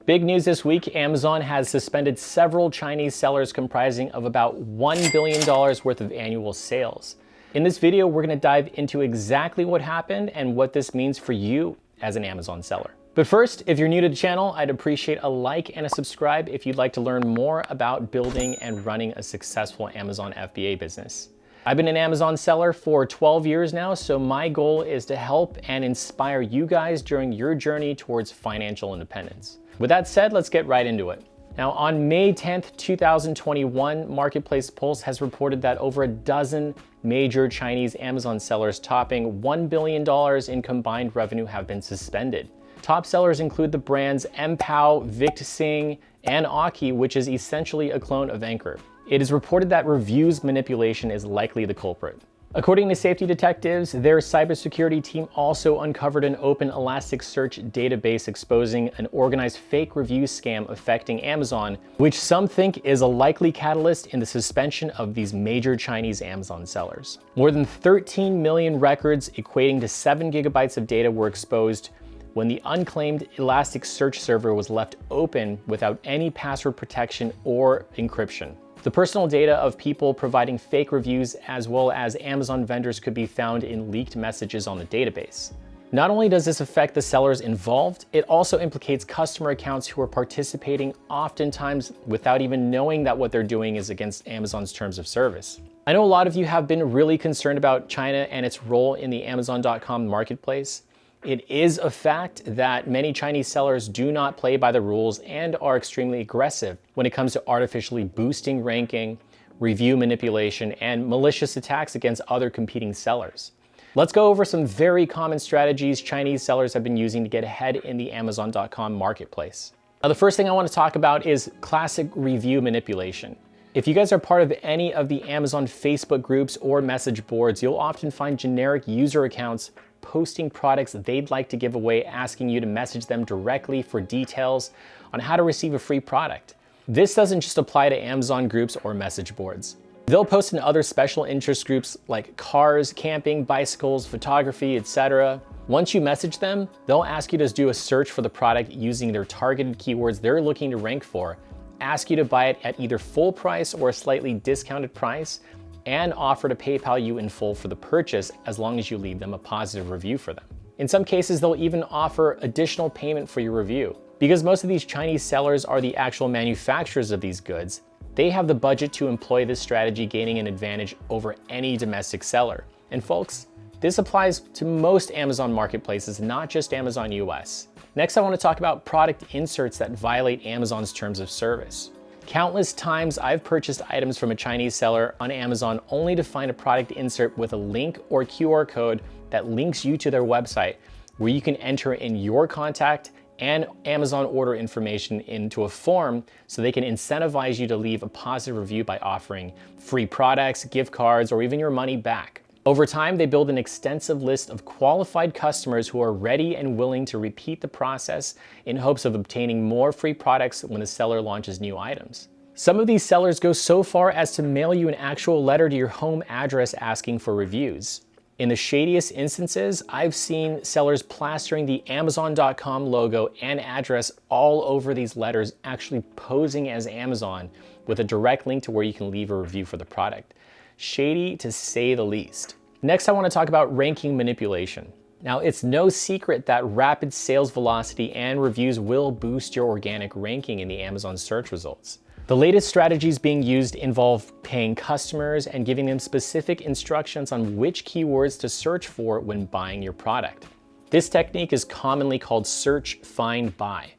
Big news this week, Amazon has suspended several Chinese sellers comprising of about $1 billion worth of annual sales. In this video, we're gonna dive into exactly what happened and what this means for you as an Amazon seller. But first, if you're new to the channel, I'd appreciate a like and a subscribe if you'd like to learn more about building and running a successful Amazon FBA business. I've been an Amazon seller for 12 years now, so my goal is to help and inspire you guys during your journey towards financial independence. With that said, let's get right into it. Now, on May 10th, 2021, Marketplace Pulse has reported that over a dozen major Chinese Amazon sellers topping $1 billion in combined revenue have been suspended. Top sellers include the brands Mpow, VictSing, and Aki, which is essentially a clone of Anchor. It is reported that reviews manipulation is likely the culprit. According to safety detectives, their cybersecurity team also uncovered an open Elasticsearch database exposing an organized fake review scam affecting Amazon, which some think is a likely catalyst in the suspension of these major Chinese Amazon sellers. More than 13 million records equating to 7 gigabytes of data were exposed when the unclaimed Elasticsearch server was left open without any password protection or encryption. The personal data of people providing fake reviews as well as Amazon vendors could be found in leaked messages on the database. Not only does this affect the sellers involved, it also implicates customer accounts who are participating oftentimes without even knowing that what they're doing is against Amazon's terms of service. I know a lot of you have been really concerned about China and its role in the Amazon.com marketplace. It is a fact that many Chinese sellers do not play by the rules and are extremely aggressive when it comes to artificially boosting ranking, review manipulation, and malicious attacks against other competing sellers. Let's go over some very common strategies Chinese sellers have been using to get ahead in the Amazon.com marketplace. Now, the first thing I want to talk about is classic review manipulation. If you guys are part of any of the Amazon Facebook groups or message boards, you'll often find generic user accounts posting products they'd like to give away, asking you to message them directly for details on how to receive a free product. This doesn't just apply to Amazon groups or message boards. They'll post in other special interest groups like cars, camping, bicycles, photography, etc. Once you message them, they'll ask you to do a search for the product using their targeted keywords they're looking to rank for, ask you to buy it at either full price or a slightly discounted price, and offer to PayPal you in full for the purchase as long as you leave them a positive review for them. In some cases, they'll even offer additional payment for your review. Because most of these Chinese sellers are the actual manufacturers of these goods, they have the budget to employ this strategy, gaining an advantage over any domestic seller. And folks, this applies to most Amazon marketplaces, not just Amazon US. Next, I want to talk about product inserts that violate Amazon's terms of service. Countless times I've purchased items from a Chinese seller on Amazon only to find a product insert with a link or QR code that links you to their website, where you can enter in your contact and Amazon order information into a form so they can incentivize you to leave a positive review by offering free products, gift cards, or even your money back. Over time, they build an extensive list of qualified customers who are ready and willing to repeat the process in hopes of obtaining more free products when the seller launches new items. Some of these sellers go so far as to mail you an actual letter to your home address asking for reviews. In the shadiest instances, I've seen sellers plastering the Amazon.com logo and address all over these letters, actually posing as Amazon with a direct link to where you can leave a review for the product. Shady to say the least. Next, I want to talk about ranking manipulation. Now, it's no secret that rapid sales velocity and reviews will boost your organic ranking in the Amazon search results. The latest strategies being used involve paying customers and giving them specific instructions on which keywords to search for when buying your product. This technique is commonly called search, find, buy.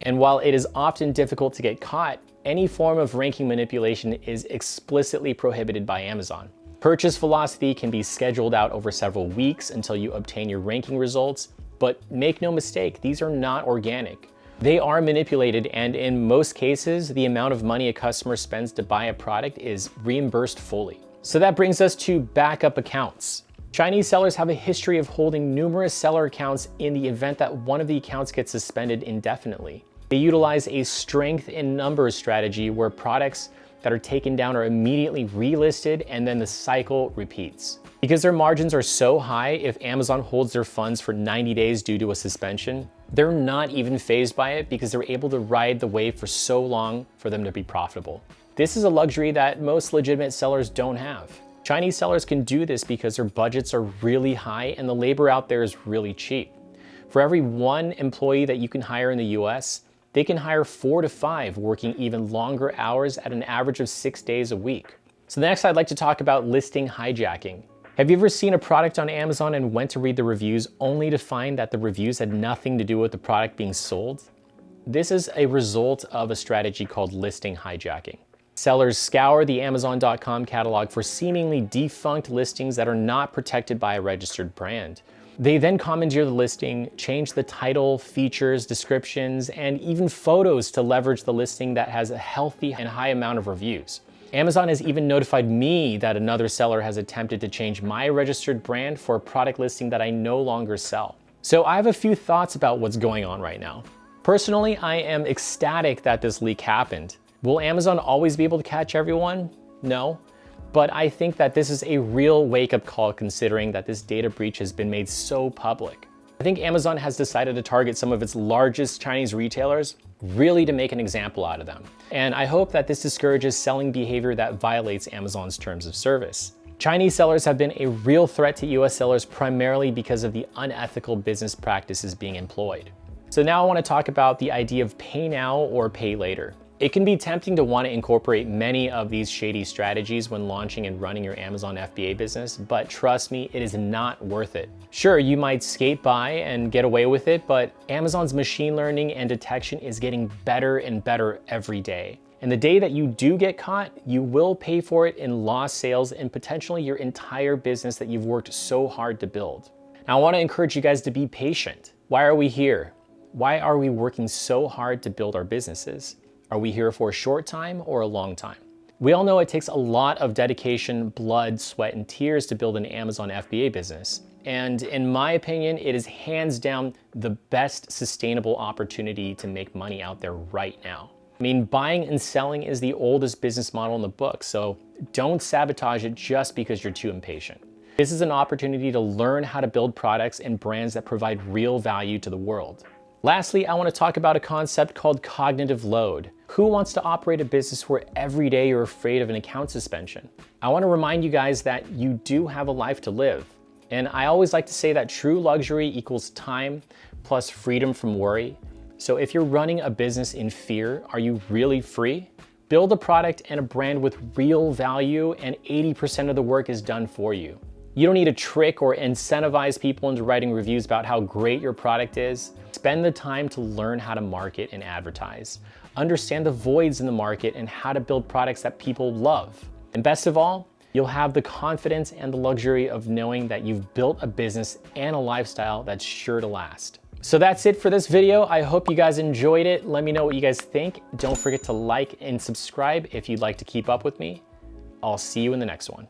And while it is often difficult to get caught, any form of ranking manipulation is explicitly prohibited by Amazon. Purchase velocity can be scheduled out over several weeks until you obtain your ranking results, but make no mistake, these are not organic. They are manipulated, and in most cases, the amount of money a customer spends to buy a product is reimbursed fully. So that brings us to backup accounts. Chinese sellers have a history of holding numerous seller accounts in the event that one of the accounts gets suspended indefinitely. They utilize a strength in numbers strategy where products that are taken down are immediately relisted and then the cycle repeats. Because their margins are so high, if Amazon holds their funds for 90 days due to a suspension, they're not even fazed by it because they're able to ride the wave for so long for them to be profitable. This is a luxury that most legitimate sellers don't have. Chinese sellers can do this because their budgets are really high and the labor out there is really cheap. For every one employee that you can hire in the US, they can hire 4 to 5 working even longer hours at an average of 6 days a week. So next I'd like to talk about listing hijacking. Have you ever seen a product on Amazon and went to read the reviews only to find that the reviews had nothing to do with the product being sold? This is a result of a strategy called listing hijacking. Sellers scour the Amazon.com catalog for seemingly defunct listings that are not protected by a registered brand. They then commandeer the listing, change the title, features, descriptions, and even photos to leverage the listing that has a healthy and high amount of reviews. Amazon has even notified me that another seller has attempted to change my registered brand for a product listing that I no longer sell. So I have a few thoughts about what's going on right now. Personally, I am ecstatic that this leak happened. Will Amazon always be able to catch everyone? No. But I think that this is a real wake-up call considering that this data breach has been made so public. I think Amazon has decided to target some of its largest Chinese retailers, really to make an example out of them. And I hope that this discourages selling behavior that violates Amazon's terms of service. Chinese sellers have been a real threat to US sellers primarily because of the unethical business practices being employed. So now I want to talk about the idea of pay now or pay later. It can be tempting to want to incorporate many of these shady strategies when launching and running your Amazon FBA business, but trust me, it is not worth it. Sure, you might skate by and get away with it, but Amazon's machine learning and detection is getting better and better every day. And the day that you do get caught, you will pay for it in lost sales and potentially your entire business that you've worked so hard to build. Now, I want to encourage you guys to be patient. Why are we here? Why are we working so hard to build our businesses? Are we here for a short time or a long time? We all know it takes a lot of dedication, blood, sweat, and tears to build an Amazon FBA business. And in my opinion, it is hands down the best sustainable opportunity to make money out there right now. I mean, buying and selling is the oldest business model in the book, so don't sabotage it just because you're too impatient. This is an opportunity to learn how to build products and brands that provide real value to the world. Lastly, I want to talk about a concept called cognitive load. Who wants to operate a business where every day you're afraid of an account suspension? I want to remind you guys that you do have a life to live. And I always like to say that true luxury equals time plus freedom from worry. So if you're running a business in fear, are you really free? Build a product and a brand with real value and 80% of the work is done for you. You don't need to trick or incentivize people into writing reviews about how great your product is. Spend the time to learn how to market and advertise. Understand the voids in the market and how to build products that people love. And best of all, you'll have the confidence and the luxury of knowing that you've built a business and a lifestyle that's sure to last. So that's it for this video. I hope you guys enjoyed it. Let me know what you guys think. Don't forget to like and subscribe if you'd like to keep up with me. I'll see you in the next one.